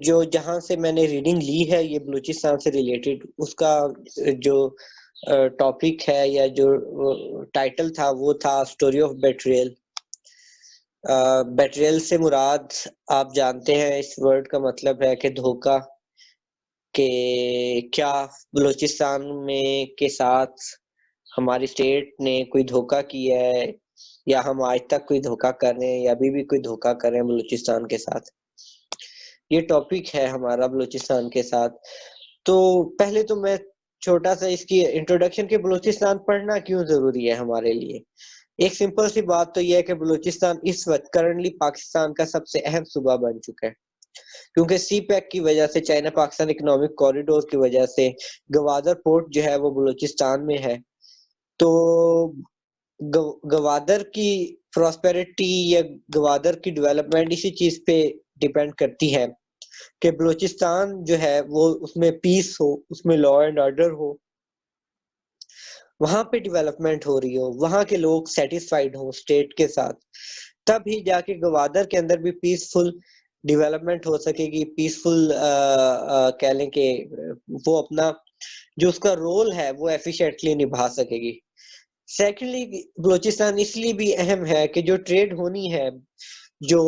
جو جہاں سے میں نے ریڈنگ لی ہے یہ بلوچستان سے ریلیٹڈ، اس کا جو ٹاپک ہے یا جو ٹائٹل تھا وہ تھا اسٹوری آف بیٹریل۔ بیٹریل سے مراد آپ جانتے ہیں اس ورڈ کا مطلب ہے کہ دھوکا، کہ کیا بلوچستان میں کے ساتھ ہماری اسٹیٹ نے کوئی دھوکا کیا ہے، یا ہم آج تک کوئی دھوکا کر رہے ہیں یا ابھی بھی کوئی دھوکا کر رہے ہیں بلوچستان کے ساتھ۔ یہ ٹاپک ہے ہمارا بلوچستان کے ساتھ۔ تو پہلے تو میں چھوٹا سا اس کی انٹروڈکشن کہ بلوچستان پڑھنا کیوں ضروری ہے ہمارے لیے۔ ایک سمپل سی بات تو یہ ہے کہ بلوچستان اس وقت کرنٹلی پاکستان کا سب سے اہم صوبہ بن چکا ہے، کیونکہ سی پیک کی وجہ سے، چائنا پاکستان اکنامک کوریڈور کی وجہ سے گوادر پورٹ جو ہے وہ بلوچستان میں ہے۔ تو گوادر کی پراسپیرٹی یا گوادر کی ڈیولپمنٹ اسی چیز پہ ڈیپینڈ کرتی ہے کہ بلوچستان جو ہے وہ اس میں پیس ہو، اس میں لا اینڈ آرڈر ہو، وہاں پہ ڈیولپمنٹ ہو رہی ہو، وہاں کے لوگ سیٹسفائیڈ ہوں اسٹیٹ کے ساتھ، تب ہی جا کے گوادر کے اندر بھی پیسفل ڈیولپمنٹ ہو سکے گی، پیسفل کہہ لیں کہ وہ اپنا جو اس کا رول ہے وہ ایفیشینٹلی نبھا سکے گی۔ سیکنڈلی بلوچستان اس لیے بھی اہم ہے کہ جو ٹریڈ ہونی ہے، جو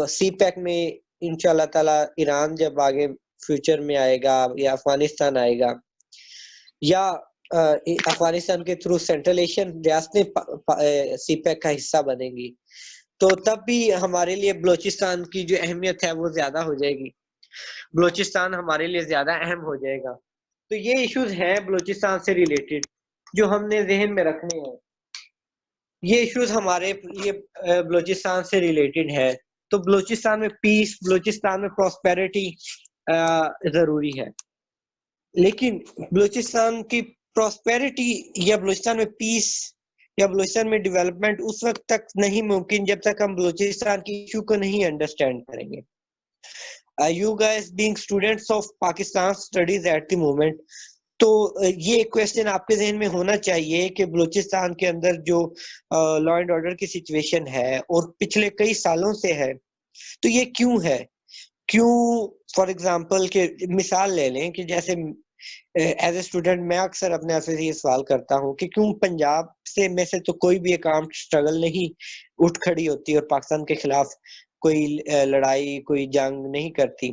سی پیک میں انشاءاللہ تعالی ایران جب آگے فیوچر میں آئے گا یا افغانستان آئے گا یا افغانستان کے تھرو سینٹرل ایشین ریاستیں سی پیک کا حصہ بنیں گی، تو تب بھی ہمارے لیے بلوچستان کی جو اہمیت ہے وہ زیادہ ہو جائے گی، بلوچستان ہمارے لیے زیادہ اہم ہو جائے گا۔ تو یہ ایشوز ہیں بلوچستان سے ریلیٹڈ جو ہم نے ذہن میں رکھنے ہیں، یہ ایشوز ہمارے لیے بلوچستان سے ریلیٹڈ ہے۔ تو بلوچستان میں پیس، بلوچستان میں پراسپیرٹی ضروری ہے، لیکن بلوچستان کی پراسپیرٹی یا بلوچستان میں پیس یا بلوچستان میں ڈیولپمنٹ اس وقت تک نہیں ممکن جب تک ہم بلوچستان کی ایشو کو نہیں انڈرسٹینڈ کریں گے۔ You guys being students of Pakistan studies at the moment، تو یہ ایک کویسچن آپ کے ذہن میں ہونا چاہیے کہ بلوچستان کے اندر جو لا اینڈ آرڈر کی سچویشن ہے اور پچھلے کئی سالوں سے ہے، تو یہ کیوں ہے؟ کیوں؟ فار ایگزامپل کہ مثال لے لیں کہ جیسے ایز اے اسٹوڈنٹ میں اکثر اپنے آپ سے یہ سوال کرتا ہوں کہ کیوں پنجاب سے میں سے تو کوئی بھی ایک عام اسٹرگل نہیں اٹھ کھڑی ہوتی اور پاکستان کے خلاف کوئی لڑائی، کوئی جنگ نہیں کرتی،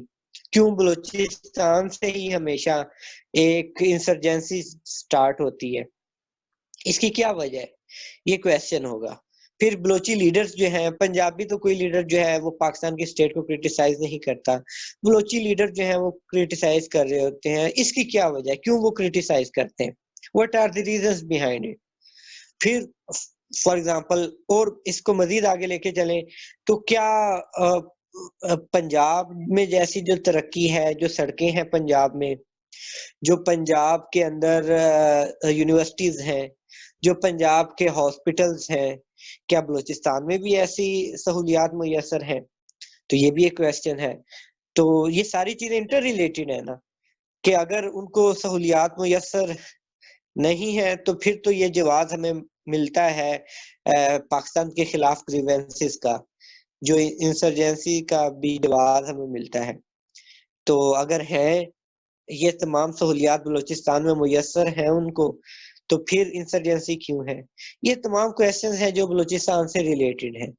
کیوں بلوچستان سے ہی ہمیشہ ایک انسرجنسی سٹارٹ ہوتی ہے؟ اس کی کیا وجہ ہے؟ یہ کویسچن ہوگا۔ پھر بلوچی لیڈرز جو ہیں، پنجابی تو کوئی لیڈر جو ہے وہ پاکستان کی اسٹیٹ کو کرٹیسائز نہیں کرتا، بلوچی لیڈر جو ہیں وہ کرٹیسائز کر رہے ہوتے ہیں، اس کی کیا وجہ ہے؟ کیوں وہ کرٹیسائز کرتے ہیں؟ What are the reasons behind it? پھر فار ایگزامپل اور اس کو مزید آگے لے کے چلیں تو کیا پنجاب میں جیسی جو ترقی ہے، جو سڑکیں ہیں پنجاب میں، جو پنجاب کے اندر یونیورسٹیز ہیں، جو پنجاب کے ہاسپٹلز ہیں، کیا بلوچستان میں بھی ایسی سہولیات میسر ہیں؟ تو یہ بھی ایک کویسچن ہے۔ تو یہ ساری چیزیں انٹر ریلیٹڈ ہیں نا، کہ اگر ان کو سہولیات میسر نہیں ہے تو پھر تو یہ جواز ہمیں ملتا ہے پاکستان کے خلاف گریوینسز کا، جو انسرجنسی کا بھی جواز ہمیں ملتا ہے۔ تو اگر ہے یہ تمام سہولیات بلوچستان میں میسر ہیں ان کو، تو پھر انسرجنسی کیوں ہے؟ یہ تمام کویسچنز ہیں جو بلوچستان سے ریلیٹڈ ہیں۔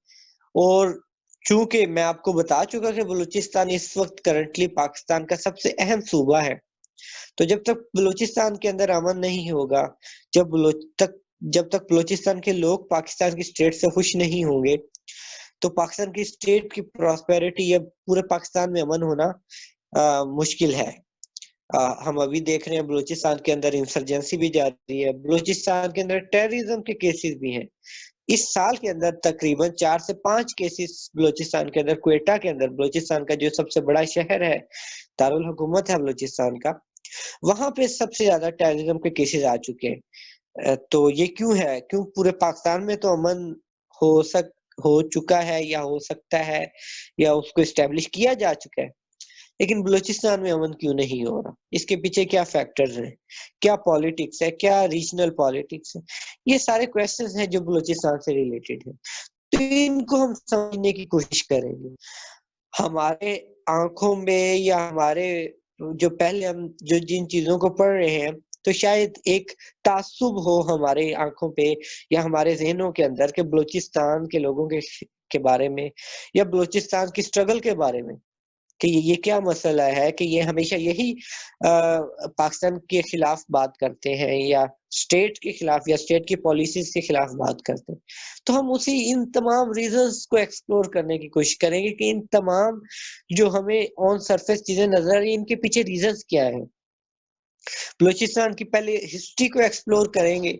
اور چونکہ میں آپ کو بتا چکا کہ بلوچستان اس وقت کرنٹلی پاکستان کا سب سے اہم صوبہ ہے، تو جب تک بلوچستان کے اندر امن نہیں ہوگا، جب تک بلوچستان کے لوگ پاکستان کی اسٹیٹ سے خوش نہیں ہوں گے، تو پاکستان کی اسٹیٹ کی پراسپیرٹی یا پورے پاکستان میں امن ہونا مشکل ہے۔ ہم ابھی دیکھ رہے ہیں بلوچستان کے اندر انسرجنسی بھی جاری ہے، بلوچستان کے اندر ٹیررزم کے کیسز بھی ہیں۔ اس سال کے اندر تقریباً 4 سے 5 کیسز بلوچستان کے اندر، کوئٹہ کے اندر، بلوچستان کا جو سب سے بڑا شہر ہے، دارالحکومت ہے بلوچستان کا، وہاں پہ سب سے زیادہ ٹیررزم کے کیسز آ چکے ہیں۔ تو یہ کیوں ہے؟ کیوں پورے پاکستان میں تو امن ہو چکا ہے یا ہو سکتا ہے یا اس کو اسٹیبلش کیا جا چکا ہے، لیکن بلوچستان میں امن کیوں نہیں ہو رہا؟ اس کے پیچھے کیا فیکٹرز ہیں؟ کیا پالیٹکس ہے؟ کیا ریجنل پالیٹکس ہے؟ یہ سارے کویسچنز ہیں جو بلوچستان سے ریلیٹڈ ہیں، تو ان کو ہم سمجھنے کی کوشش کریں گے۔ آنکھوں میں یا ہمارے جو پہلے ہم جو جن چیزوں کو پڑھ رہے ہیں تو شاید ایک تعصب ہو ہمارے آنکھوں پہ یا ہمارے ذہنوں کے اندر کہ بلوچستان کے لوگوں کے بارے میں یا بلوچستان کی سٹرگل کے بارے میں کہ یہ کیا مسئلہ ہے کہ یہ ہمیشہ یہی پاکستان کے خلاف بات کرتے ہیں یا اسٹیٹ کے خلاف یا اسٹیٹ کی پالیسیز کے خلاف بات کرتے ہیں. تو ہم ان تمام ریزنز کو ایکسپلور کرنے کی کوشش کریں گے کہ ان تمام جو ہمیں آن سرفیس چیزیں نظر آ رہی ہیں ان کے پیچھے ریزنز کیا ہیں. بلوچستان کی پہلے ہسٹری کو ایکسپلور کریں گے.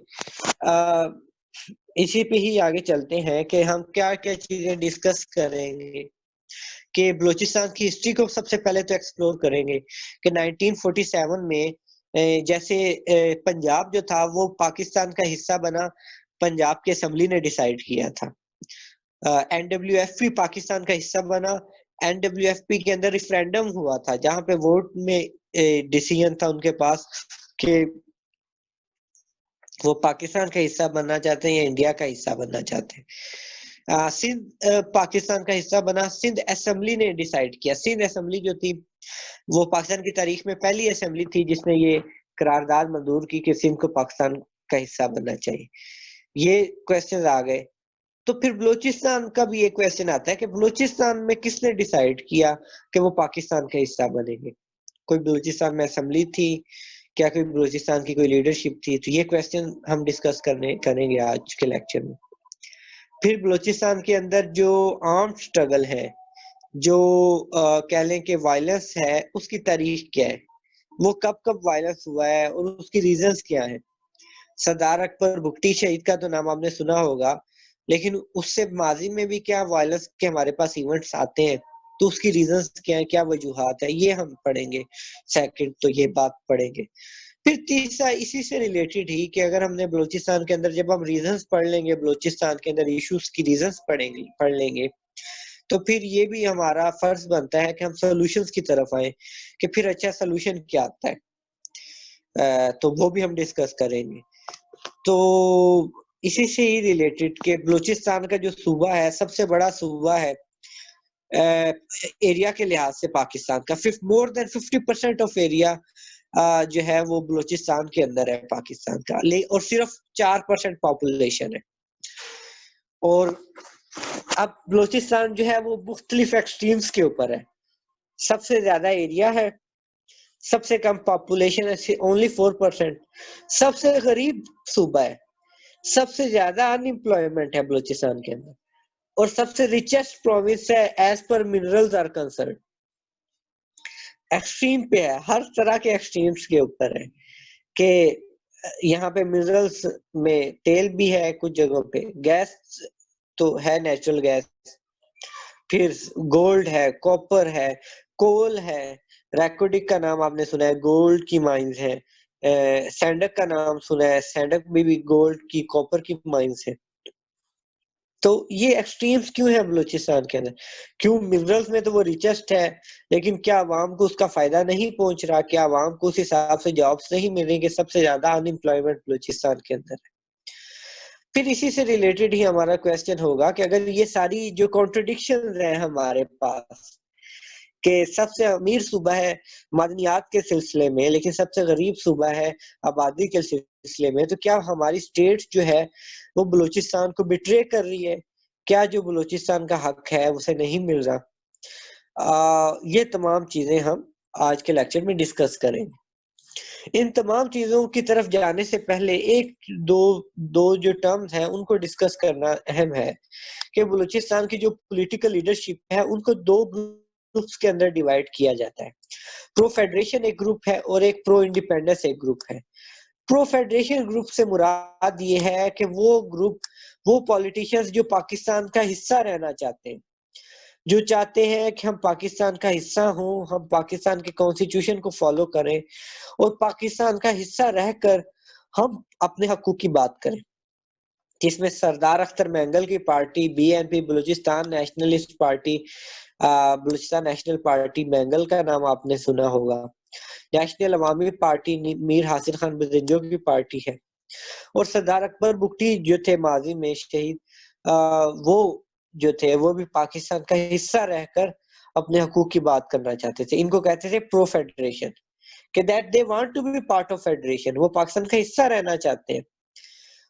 اسی پہ ہی آگے چلتے ہیں کہ ہم کیا کیا چیزیں ڈسکس کریں گے کہ بلوچستان کی ہسٹری کو سب سے پہلے تو ایکسپلور کریں گے کہ 1947 میں جیسے پنجاب جو تھا وہ پاکستان کا حصہ بنا. پنجاب کی اسمبلی نے ڈیسائیڈ کیا تھا. NWFP پاکستان کا حصہ بنا. NWFP کے اندر ریفرینڈم ہوا تھا جہاں پہ ووٹ میں ڈیسیژن تھا ان کے پاس کہ وہ پاکستان کا حصہ بننا چاہتے ہیں یا انڈیا کا حصہ بننا چاہتے ہیں. سندھ پاکستان کا حصہ بنا. سندھ اسمبلی نے ڈیسائیڈ کیا. سندھ اسمبلی جو تھی وہ پاکستان کی تاریخ میں پہلی اسمبلی تھی جس نے یہ قرارداد منظور کی کہ سندھ کو پاکستان کا حصہ بننا چاہیے. یہ کویسچنز آ گئے. تو پھر بلوچستان کا بھی ایک کویسچن آتا ہے کہ بلوچستان میں کس نے ڈیسائیڈ کیا کہ وہ پاکستان کا حصہ بنیں گے. کوئی بلوچستان میں اسمبلی تھی کیا کوئی بلوچستان کی کوئی لیڈرشپ تھی؟ تو یہ کویسچن ہم ڈسکس کریں گے آج کے لیکچر میں. پھر بلوچستان کے اندر جو آرم سٹرگل ہے جو کہہ لیں کہ وائلنس ہے اس کی تاریخ کیا ہے, وہ کب کب وائلنس ہوا ہے اور اس کی ریزنز کیا ہیں. سردار اکبر بگٹی شہید کا تو نام آپ نے سنا ہوگا, لیکن اس سے ماضی میں بھی کیا وائلنس کے ہمارے پاس ایونٹس آتے ہیں تو اس کی ریزنز کیا ہیں, کیا وجوہات ہیں, یہ ہم پڑھیں گے. سیکنڈ تو یہ بات پڑھیں گے. پھر تیسرا اسی سے ریلیٹڈ ہی کہ اگر ہم نے بلوچستان کے اندر جب ہم ریزنز پڑھ لیں گے, بلوچستان کے اندر ایشوز کی ریزنز پڑھ لیں گے تو پھر یہ بھی ہمارا فرض بنتا ہے کہ ہم سولوشنز کی طرف آئیں کہ پھر اچھا سولوشن کیا آتا ہے. تو وہ بھی ہم ڈسکس کریں گے. تو اسی سے ہی ریلیٹڈ کہ بلوچستان کا جو صوبہ ہے سب سے بڑا صوبہ ہے ایریا کے لحاظ سے پاکستان کا. مور دین 50% آف ایریا جو ہے وہ بلوچستان کے اندر ہے پاکستان کا, اور صرف 4% پاپولیشن ہے. اور اب بلوچستان جو ہے وہ مختلف ایکسٹریمز کے اوپر ہے. سب سے زیادہ ایریا ہے, سب سے کم پاپولیشن ہے اونلی 4%, سب سے غریب صوبہ ہے, سب سے زیادہ ان امپلائمنٹ ہے بلوچستان کے اندر, اور سب سے ریچسٹ پروونس ہے as per minerals are concern. Extreme پہ ہے, ہر طرح کے ایکسٹریمز کے اوپر ہے کہ یہاں پہ منرلز میں تیل بھی ہے, کچھ جگہوں پہ گیس تو ہے, نیچرل گیس, پھر گولڈ ہے, کاپر ہے, کول ہے, ریکوڈک کا نام آپ نے سنا ہے, گولڈ کی مائنز ہیں, سینڈک کا نام سنا ہے, سینڈک میں بھی گولڈ کی کاپر کی مائنز ہیں. تو یہ ایکسٹریمز کیوں ہیں بلوچستان کے اندر؟ کیوں منرلز میں تو وہ ریچسٹ ہے لیکن کیا عوام کو اس کا فائدہ نہیں پہنچ رہا, کیا عوام کو اس حساب سے جابس نہیں مل رہی کہ سب سے زیادہ ان امپلائمنٹ بلوچستان کے اندر ہے. پھر اسی سے ریلیٹڈ ہی ہمارا کویسچن ہوگا کہ اگر یہ ساری جو کانٹرڈکشنز ہیں ہمارے پاس کہ سب سے امیر صوبہ ہے معدنیات کے سلسلے میں لیکن سب سے غریب صوبہ ہے آبادی کے سلسلے میں, تو کیا ہماری سٹیٹ جو ہے وہ بلوچستان کو بٹرے کر رہی ہے؟ کیا جو بلوچستان کا حق ہے اسے نہیں مل رہا؟ یہ تمام چیزیں ہم آج کے لیکچر میں ڈسکس کریں گے. ان تمام چیزوں کی طرف جانے سے پہلے ایک دو جو ٹرمز ہیں ان کو ڈسکس کرنا اہم ہے کہ بلوچستان کی جو پولیٹیکل لیڈرشپ ہے ان کو 2 گروپس کے اندر ڈیوائیڈ کیا جاتا ہے. پرو فیڈریشن ایک گروپ ہے اور ایک پرو انڈیپینڈنس ایک گروپ ہے. پرو فیڈریشن گروپ سے مراد یہ ہے کہ وہ گروپ وہ پولیٹیشنز جو پاکستان کا حصہ رہنا چاہتے ہیں, جو چاہتے ہیں کہ ہم پاکستان کا حصہ ہوں, ہم پاکستان کے کانسٹیٹیوشن کو فالو کریں اور پاکستان کا حصہ رہ کر ہم اپنے حقوق کی بات کریں, جس میں سردار اختر مینگل کی party BNP Balochistan nationalist party, Balochistan national party Mengal کا نام آپ نے سنا ہوگا, نیشنل عوامی پارٹی میر حاصل خان بزنجو کی پارٹی ہے, اور سردار اکبر بگٹی جو تھے ماضی میں شہید, وہ جو تھے وہ بھی پاکستان کا حصہ رہ کر اپنے حقوق کی بات کرنا چاہتے تھے. ان کو کہتے تھے پرو فیڈریشن, کہ that they want to be part of federation, وہ پاکستان کا حصہ رہنا چاہتے ہیں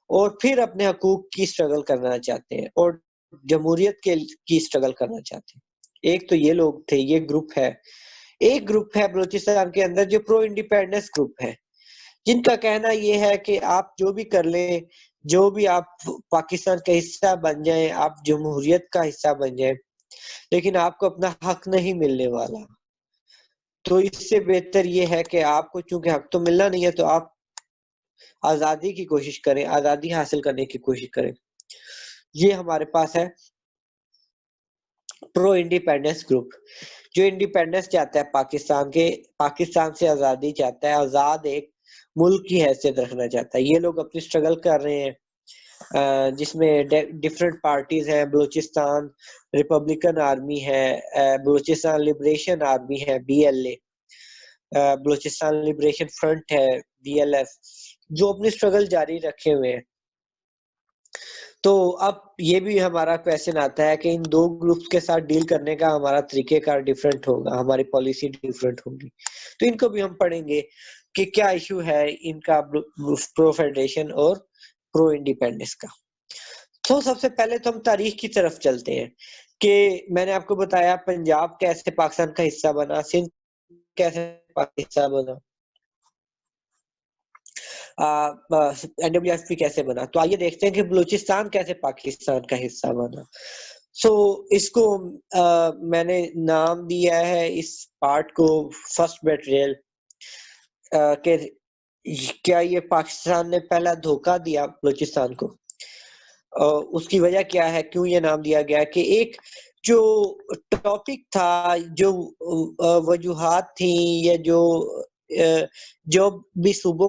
اور پھر اپنے حقوق کی اسٹرگل کرنا چاہتے ہیں اور جمہوریت کی اسٹرگل کرنا چاہتے ہیں. ایک تو یہ لوگ تھے, یہ گروپ ہے. ایک گروپ ہے بلوچستان کے اندر جو پرو انڈیپینڈنس گروپ ہے, جن کا کہنا یہ ہے کہ آپ جو بھی کر لیں, جو بھی آپ پاکستان کا حصہ بن جائیں, آپ جمہوریت کا حصہ بن جائیں, لیکن آپ کو اپنا حق نہیں ملنے والا. تو اس سے بہتر یہ ہے کہ آپ کو چونکہ حق تو ملنا نہیں ہے تو آپ آزادی کی کوشش کریں, آزادی حاصل کرنے کی کوشش کریں. یہ ہمارے پاس ہے پرو انڈیپینڈنس گروپ, جو انڈیپینڈنس چاہتا ہے پاکستان سے آزادی چاہتا ہے, آزاد ایک ملک کی حیثیت رکھنا چاہتا ہے. یہ لوگ اپنی اسٹرگل کر رہے ہیں, جس میں ڈفرینٹ پارٹیز ہیں. بلوچستان ریپبلکن آرمی ہے, بلوچستان لبریشن آرمی ہے BLA, بلوچستان لبریشن فرنٹ ہے BLF, جو اپنی اسٹرگل جاری رکھے ہوئے ہیں. تو اب یہ بھی ہمارا کویسچن آتا ہے کہ ان دو گروپس کے ساتھ ڈیل کرنے کا ہمارا طریقہ کار ڈیفرنٹ ہوگا, ہماری پالیسی ڈیفرنٹ ہوگی. تو ان کو بھی ہم پڑھیں گے کہ کیا ایشو ہے ان کا پرو فیڈریشن اور پرو انڈیپینڈنس کا. تو سب سے پہلے تو ہم تاریخ کی طرف چلتے ہیں کہ میں نے آپ کو بتایا پنجاب کیسے پاکستان کا حصہ بنا, سندھ کیسے حصہ بنا, NWFP کیسے بنا. تو آئیے دیکھتے ہیں کہ بلوچستان کیسے پاکستان کا حصہ بنا. اس کو میں نے نام دیا ہے اس پارٹ کو فرسٹ بیٹریل, کہ کیا یہ پاکستان نے پہلا دھوکہ دیا بلوچستان کو. اس کی وجہ کیا ہے, کیوں یہ نام دیا گیا, کہ ایک جو ٹاپک تھا, جو وجوہات تھیں, یا جو بھی صوبوں